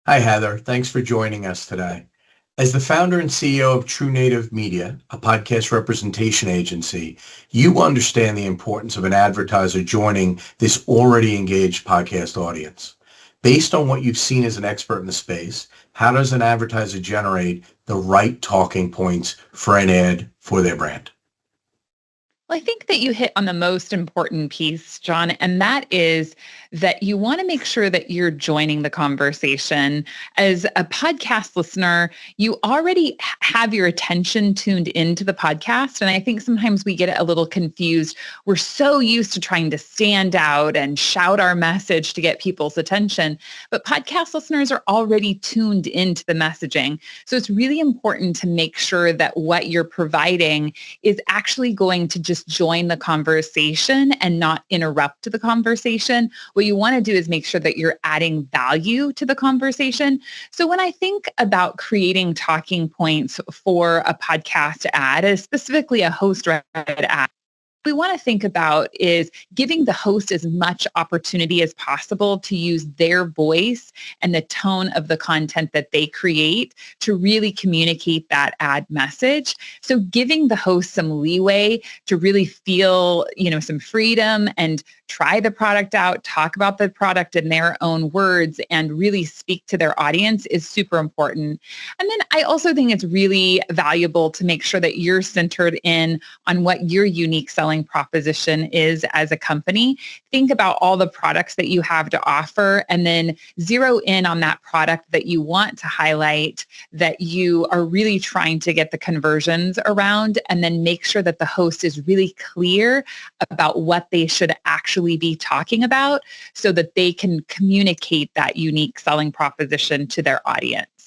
Hi, Heather. Thanks for joining us today. As the founder and CEO of True Native Media, a podcast representation agency, you understand the importance of an advertiser joining this already engaged podcast audience. Based on what you've seen as an expert in the space, how does an advertiser generate the right talking points for an ad for their brand? Well, I think that you hit on the most important piece, John, and that is that you want to make sure that you're joining the conversation. As a podcast listener, you already have your attention tuned into the podcast. And I think sometimes we get a little confused. We're so used to trying to stand out and shout our message to get people's attention. But podcast listeners are already tuned into the messaging. So it's really important to make sure that what you're providing is actually going to just join the conversation and not interrupt the conversation. What you want to do is make sure that you're adding value to the conversation. So when I think about creating talking points for a podcast ad, specifically a host-read ad, we want to think about is giving the host as much opportunity as possible to use their voice and the tone of the content that they create to really communicate that ad message. So giving the host some leeway to really feel, some freedom and try the product out, talk about the product in their own words, and really speak to their audience is super important. And then I also think it's really valuable to make sure that you're centered in on what your unique selling proposition is as a company. Think about all the products that you have to offer and then zero in on that product that you want to highlight, that you are really trying to get the conversions around, and then make sure that the host is really clear about what they should actually be talking about so that they can communicate that unique selling proposition to their audience.